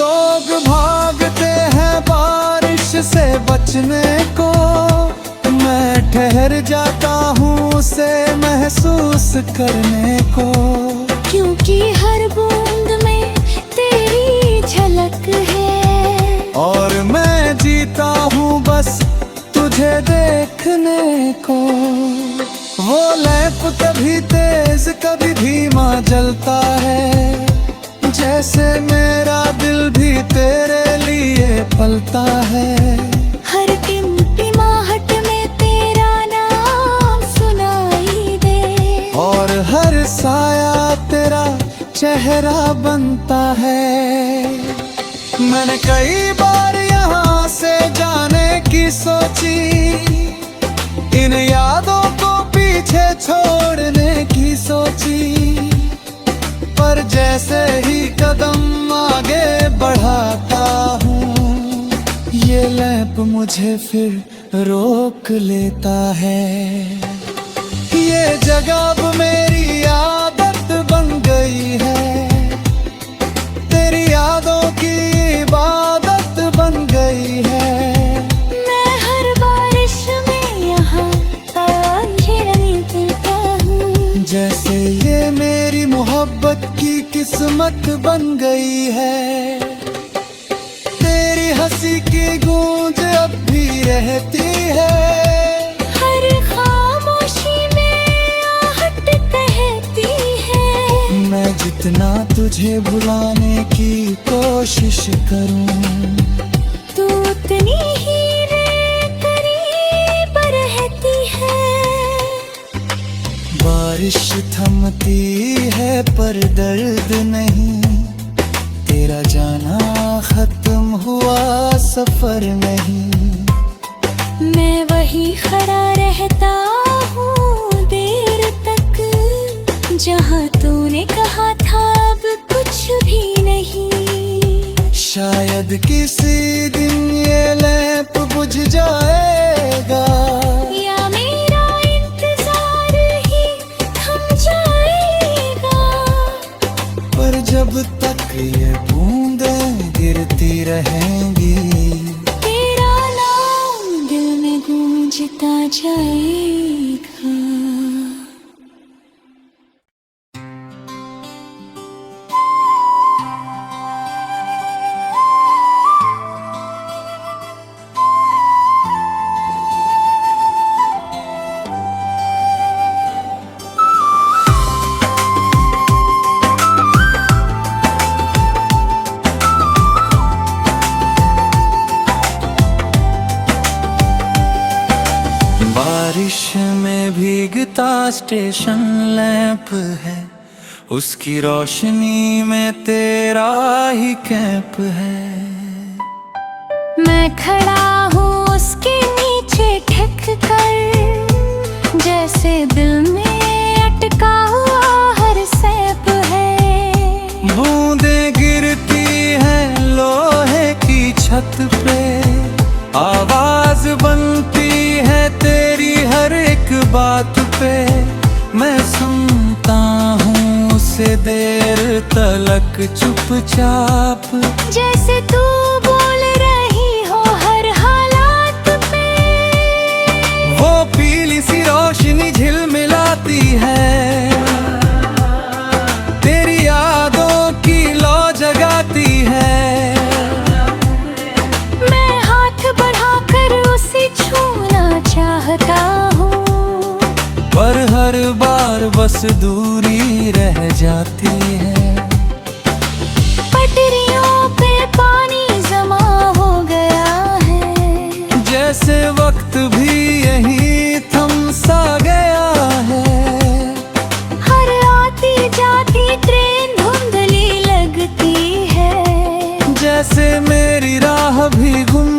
लोग भागते हैं बारिश से बचने को, मैं ठहर जाता हूँ उसे महसूस करने को। क्योंकि हर बूंद में तेरी झलक है, और मैं जीता हूँ बस तुझे देखने को। वो लैंप कभी तेज कभी धीमा जलता है, जैसे मेरा दिल भी तेरे लिए पलता है। हर टिमटिमाहट में तेरा नाम सुनाई दे, और हर साया तेरा चेहरा बनता है। मैंने कई बार यहाँ से जाने की सोची, इन यादों को पीछे छोड़ने की सोची, पर जैसे ही कदम आगे बढ़ाता हूँ, ये लैंप मुझे फिर रोक लेता है। ये जगह अब मेरी आदत बन गई है, तेरी यादों की इबादत बन गई है। मैं हर बारिश में यहाँ रहता हूँ, जैसे ये मेरी मोहब्बत की किस्मत बन गई है। तेरी हंसी की गूंज अब भी रहती है, हर खामोशी में आहट कहती है। मैं जितना तुझे भुलाने की कोशिश करूं, तू उतनी ही करीब रहती है। बारिश थमती है पर दर्द नहीं, तेरा जाना खत्म हुआ सफर नहीं। मैं वही खड़ा रहता हूँ देर तक, जहाँ तूने कहा था अब कुछ भी नहीं। शायद किसी दिन ये लैंप बुझ जाएगा, या मेरा इंतजार ही थम जाएगा। पर जब तक ये बूंदें गिरती रहेंगी, तेरा नाम दिल में गूंजता जाएगा। बारिश में भीगता स्टेशन लैंप है, उसकी रोशनी में तेरा ही कैंप है। मैं खड़ा हूँ उसके नीचे ठिक कर, जैसे दिल में अटका हुआ हर सैप है। बूंदें गिरती हैं लोहे की छत पे, आवाज बनती है तेरी हर एक बात पे। मैं सुनता हूँ उसे देर तलक चुपचाप, जैसे तू बोल रही हो हर हालात पे। वो पीली सी रोशनी झिलमिलाती है, तेरी यादों की लौ जगाती है। मैं हाथ बढ़ाकर उसे छूना चाहता हूँ, पर हर बार बस दूरी रह जाती है। पटरियों पे पानी जमा हो गया है, जैसे वक्त भी यही थम सा गया है। हर आती जाती ट्रेन धुंधली लगती है, जैसे मेरी राह भी गुम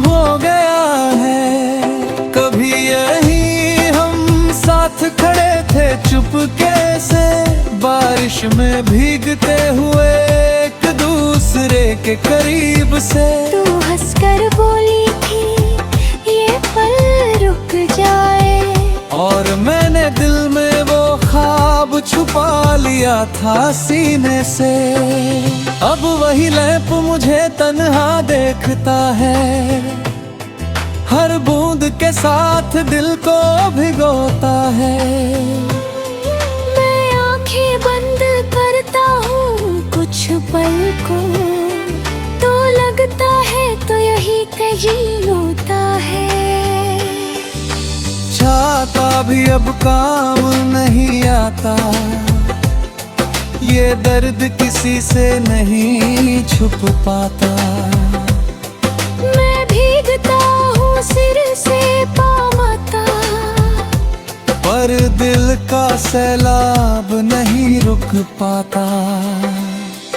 हो गया है। कभी यही हम साथ खड़े थे चुपके से, बारिश में भीगते हुए एक दूसरे के करीब से। तू हंसकर बोली थी ये पल रुक जाए, और मैंने दिल में वो ख्वाब छुपा लिया। लिया था सीने से। अब वही लैंप मुझे तन्हा देखता है, हर बूंद के साथ दिल को भिगोता है। मैं आंखें बंद करता हूँ कुछ पल को, तो लगता है तो यही कहीं होता है। चाहता भी अब काम नहीं आता, ये दर्द किसी से नहीं छुप पाता। मैं भीगता हूँ सिर से पामाता, पर दिल का सैलाब नहीं रुक पाता।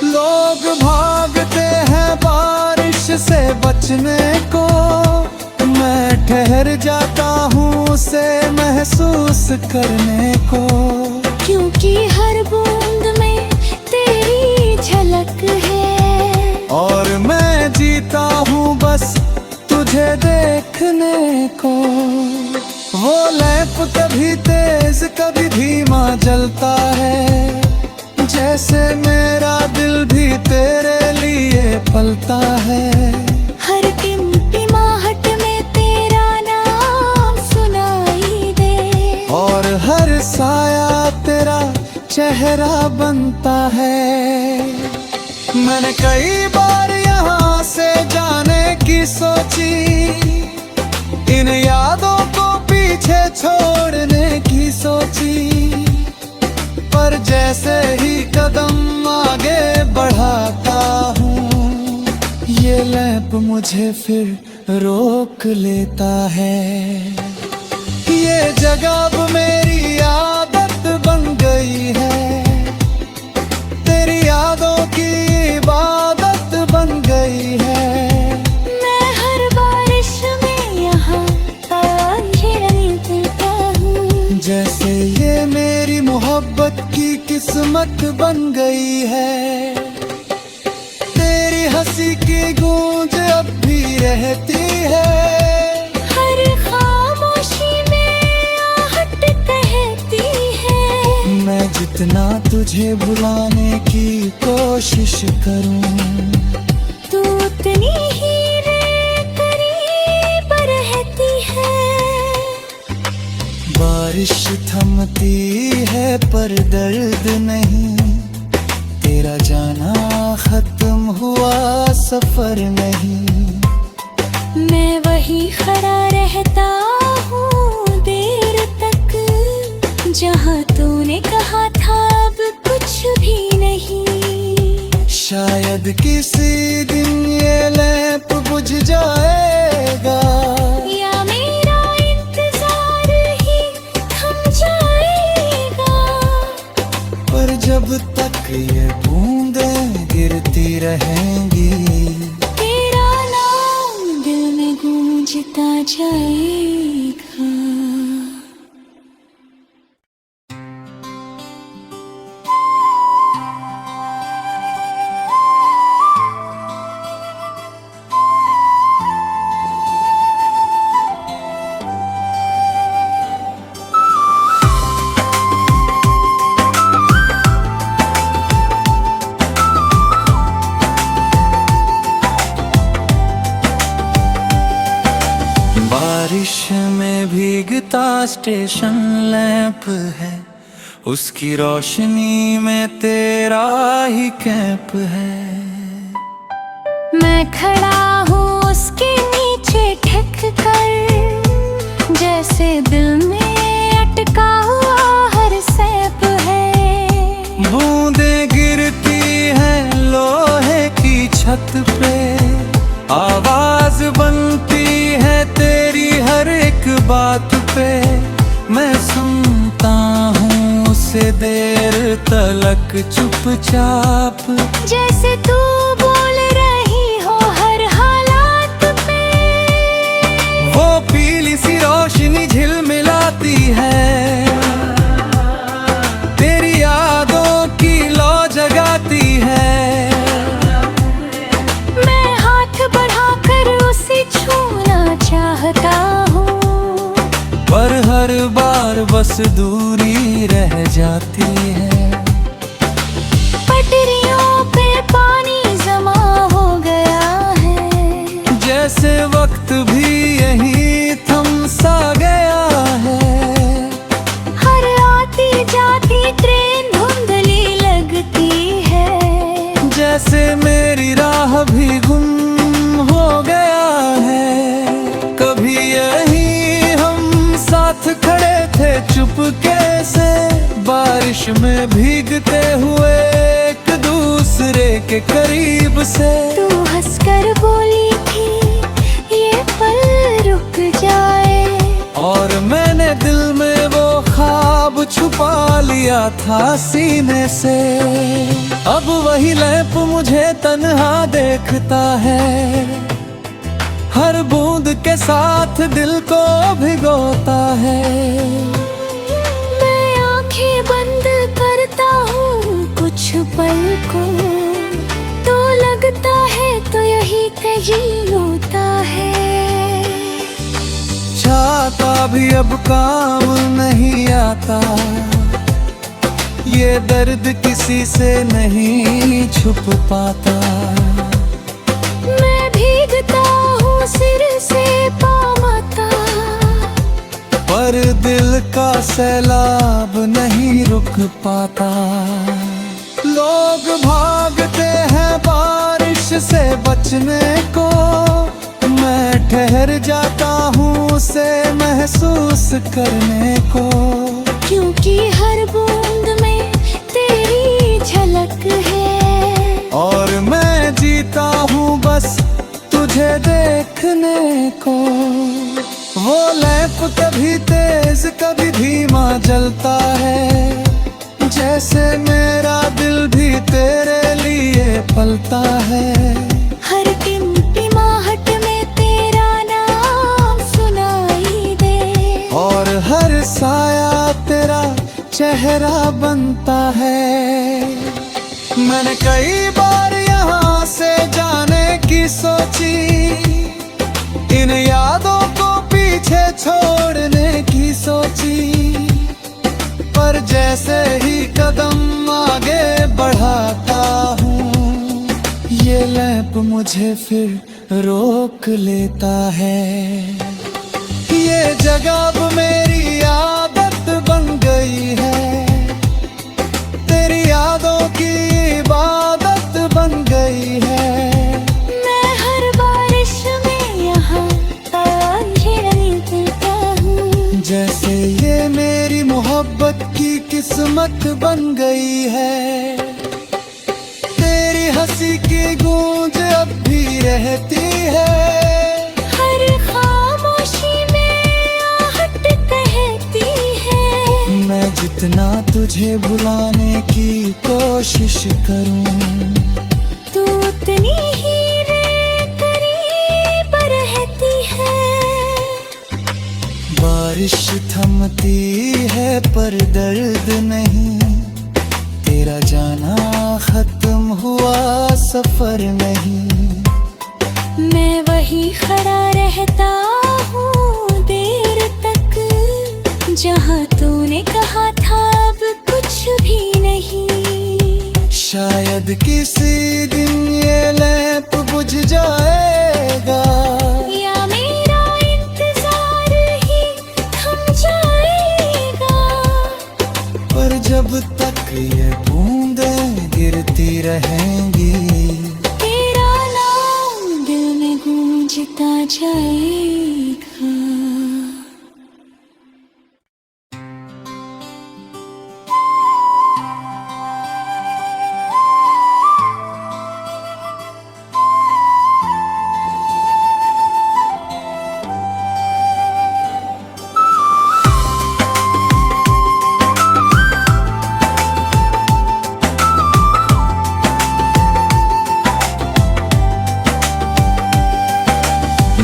लोग भागते हैं बारिश से बचने को, मैं ठहर जाता हूँ उसे महसूस करने को। क्योंकि हर बूंद में तेरी झलक है, और मैं जीता हूँ बस तुझे देखने को। वो लैंप कभी तेज कभी धीमा जलता है, जैसे मेरा दिल भी तेरे लिए पलता है। हर टिमटिमाहट में तेरा नाम सुनाई दे, और हर साया तेरा चेहरा बनता है। मैंने कई बार यहाँ से जाने की सोची, इन यादों को पीछे छोड़ने की सोची, पर जैसे ही कदम आगे बढ़ाता हूँ, ये लैंप मुझे फिर रोक लेता है। ये जगह अब मेरी आदत बन गई है, तेरी यादों की इबादत बन गई है। मैं हर बारिश में यहाँ रहता हूँ, जैसे ये मेरी मोहब्बत की किस्मत बन गई है। तेरी हंसी की गूंज अब भी रहती है, हर खामोशी में आहट कहती है। मैं जितना तुझे भुलाने की कोशिश करूं, तू उतनी ही रे करीब रहती है। बारिश थमती है पर दर्द नहीं, तेरा जाना खत्म हुआ सफर नहीं। मैं वही खड़ा रहता हूँ देर तक, जहाँ तूने कहा था अब कुछ भी नहीं। शायद किसी दिन ये लैंप बुझ जाएगा, या मेरा इंतजार ही थम जाएगा। पर जब तक ये बूंदें गिरती रहेंगी, तेरा नाम दिल में गूंजता जाएगा। बारिश में भीगता स्टेशन लैंप है, उसकी रोशनी में तेरा ही कैंप है। मैं खड़ा हूँ उसके नीचे ठिक कर, जैसे दिल में अटका हुआ हर सैप है। बूंदें गिरती हैं लोहे की छत पे, आवाज बनती है तेरी हर एक बात पे। मैं सुनता हूँ उसे देर तलक चुपचाप, जैसे तू बोल रही हो हर हालात पे। वो पीली सी रोशनी झिलमिलाती है, तेरी यादों की लौ जगाती है। मैं हाथ बढ़ाकर उसे छूना चाहता हूँ, पर हर बार बस दूरी रह जाती है। जैसे वक्त भी यही थम सा गया है। हर आती जाती ट्रेन धुंधली लगती है, जैसे मेरी राह भी गुम हो गया है। कभी यही हम साथ खड़े थे चुपके से, बारिश में भीगते हुए एक दूसरे के करीब से। तू हंसकर बोली थी ये पल रुक जाए, और मैंने दिल में वो ख्वाब छुपा लिया था सीने से। अब वही लैंप मुझे तन्हा देखता है, हर बूंद के साथ दिल को भिगोता है। मैं आंखें बंद करता हूँ कुछ पल को, तो लगता है तो यही कहीं होता है। चाहता भी अब काम नहीं आता, ये दर्द किसी से नहीं छुप पाता। मैं भीगता हूँ सिर से पामाता, पर दिल का सैलाब नहीं रुक पाता। लोग भागते हैं बारिश से बचने को, मैं ठहर जाता हूँ उसे महसूस करने को। क्योंकि हर बूंद में तेरी झलक है, और मैं जीता हूँ बस तुझे देखने को। वो लैंप कभी तेज कभी धीमा जलता है, जैसे मेरा दिल भी तेरे लिए पलता है। हर टिमटिमाहट में तेरा नाम सुनाई दे, और हर साया तेरा चेहरा बनता है। मैंने कई बार यहाँ से जाने की सोची, इन यादों को पीछे छोड़ने की सोची, पर जैसे ही कदम आगे बढ़ाता हूँ, ये लैंप मुझे फिर रोक लेता है। ये जगह अब मेरी आदत बन गई है, तेरी यादों की इबादत बन गई है। मैं हर बारिश में यहाँ खेलता हूँ, जैसे ये मेरी मोहब्बत की किस्मत बन गई है। तेरी हंसी की गूंज अब भी रहती है, हर खामोशी में आहट कहती है। मैं जितना तुझे भुलाने की कोशिश करूं, तू उतनी ही रे करीब रहती है। बारिश थमती है पर दर्द नहीं, तेरा जाना खत्म हुआ सफर नहीं। मैं वही खड़ा रहता हूँ देर तक, जहाँ तूने कहा था अब कुछ भी नहीं। शायद किसी दिन ये लैंप बुझ जाएगा, या मेरा इंतजार ही थम जाएगा। पर जब तक ये बूंदें गिरती रहेंगी, तेरा नाम दिल में गूंजता जाएगा।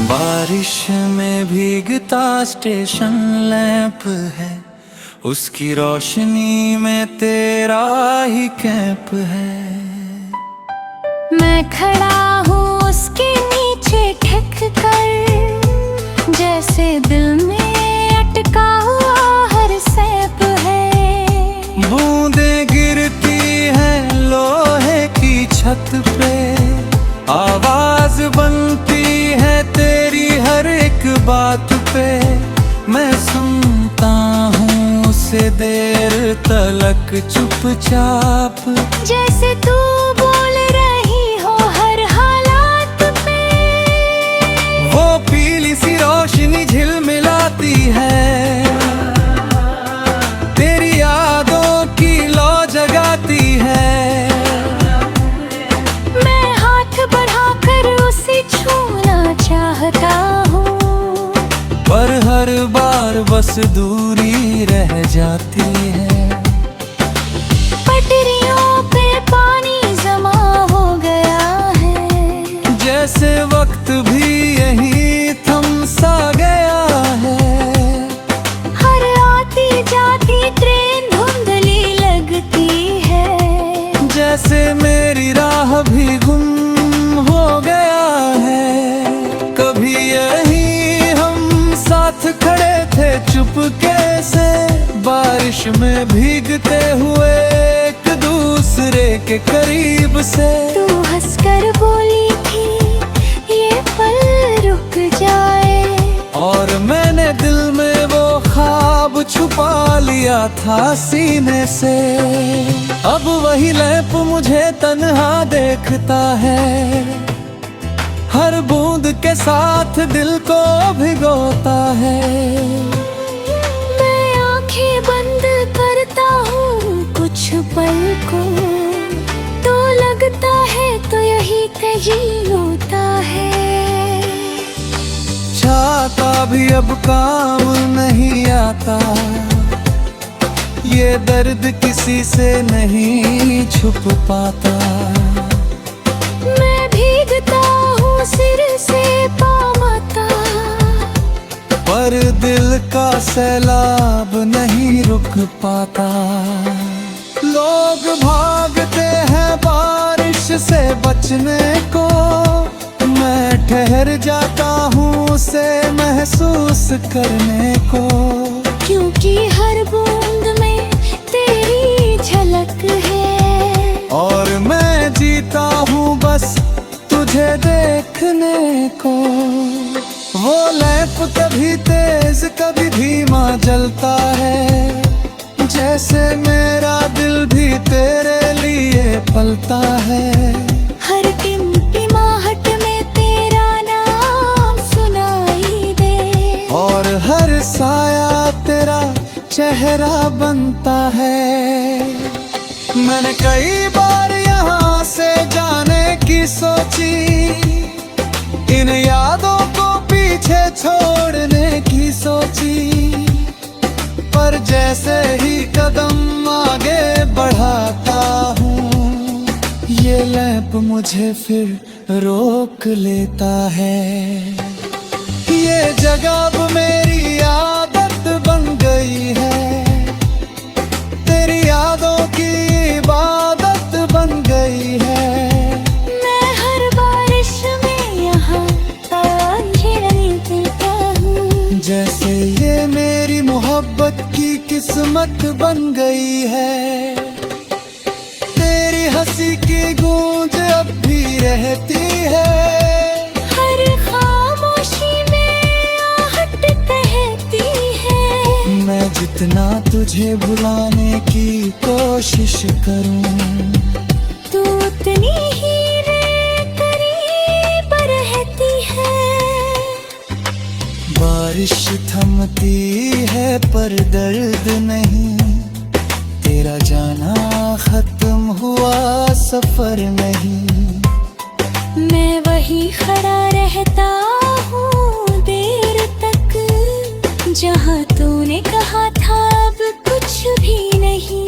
बारिश में भीगता स्टेशन लैंप है, उसकी रोशनी में तेरा ही कैंप है। मैं खड़ा हूँ उसके नीचे ठिक कर, जैसे दिल में अटका हुआ हर सैप है। बूंदें गिरती हैं लोहे की छत पे, आवाज बनती है तेरी से देर तलक चुपचाप, जैसे तू बोल रही हो हर हालात में। वो पीली सी रोशनी झिलमिलाती है, तेरी यादों की लौ जगाती है। मैं हाथ बढ़ाकर उसे छूना चाहता हूँ, पर हर बार बस दूरी रह जाती है। पटरियों पे पानी जमा हो गया है, जैसे वक्त भी यहीं थम सा गया है। हर आती जाती ट्रेन धुंधली लगती है, जैसे मेरी राह भी गुम हो गया है। कभी यहीं हम साथ खड़े थे चुपके से, बारिश में भीगते हुए एक दूसरे के करीब से। तू हंसकर बोली थी ये पल रुक जाए, और मैंने दिल में वो ख्वाब छुपा लिया था सीने से। अब वही लैंप मुझे तन्हा देखता है, हर बूंद के साथ दिल को भिगोता है। मैं आंखें बंद करता हूँ कुछ पल को, तो लगता है तो यही कहीं होता है। चाहता भी अब काम नहीं आता, ये दर्द किसी से नहीं छुप पाता। मैं भीगता हूँ सिर से पामाता, पर दिल का सैलाब नहीं रुक पाता। लोग भागते हैं बारिश से बचने को, मैं ठहर जाता हूँ उसे महसूस करने को। क्योंकि हर बूंद में तेरी झलक है, और मैं जीता हूँ बस तुझे देखने को। वो लैंप कभी तेज कभी धीमा जलता है, जैसे मेरा दिल भी तेरे लिए पलता है। हर टिमटिमाहट में तेरा नाम सुनाई दे, और हर साया तेरा चेहरा बनता है। मैंने कई बार यहाँ से जाने की सोची, इन यादों को पीछे छोड़ने की सोची, पर जैसे ही कदम आगे बढ़ाता हूँ, ये लैंप मुझे फिर रोक लेता है। ये जगह अब मेरी आदत बन गई है, तेरी यादों की इबादत बन गई है। मैं हर बारिश में यहाँ खेलता हूँ, जैसे ये मेरी मोहब्बत की किस्मत बन गई है। तेरी हंसी की गूंज अब भी रहती है, हर खामोशी में आहट कहती है। मैं जितना तुझे भुलाने की कोशिश करूं, तू उतनी ही रे करीब रहती है। बारिश थमती है पर दर्द नहीं, तेरा जाना खत्म हुआ सफर नहीं। मैं वही खड़ा रहता हूँ देर तक, जहाँ तूने कहा था अब कुछ भी नहीं।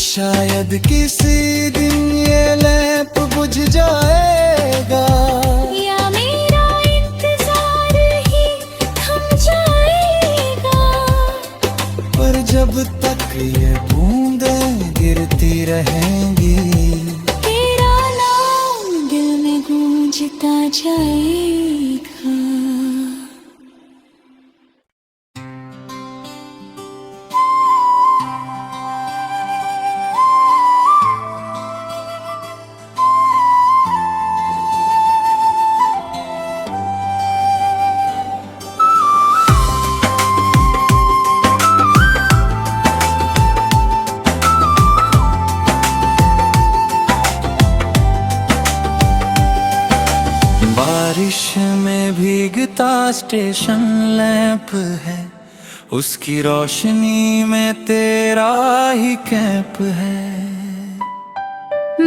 शायद किसी दिन ये लैंप बुझ जाएगा, या मेरा इंतजार ही थम जाएगा। पर जब तक ये बूंदें गिरती रहेंगी, तेरा नाम दिल में गूंजता जाएगा। बारिश में भीगता स्टेशन लैंप है, उसकी रोशनी में तेरा ही कैंप है।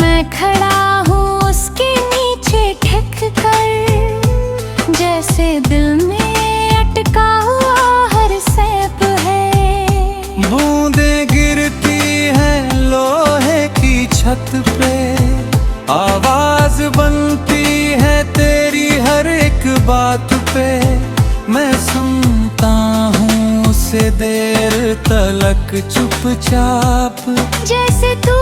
मैं खड़ा हूँ उसके नीचे ठिक कर, जैसे दिल में अटका हुआ हर सैप है। बूंदें गिरती हैं लोहे की छत पे, आवाज बनती है तेरी हर एक बात पे। मैं सुनता हूँ उसे देर तलक चुपचाप, जैसे तू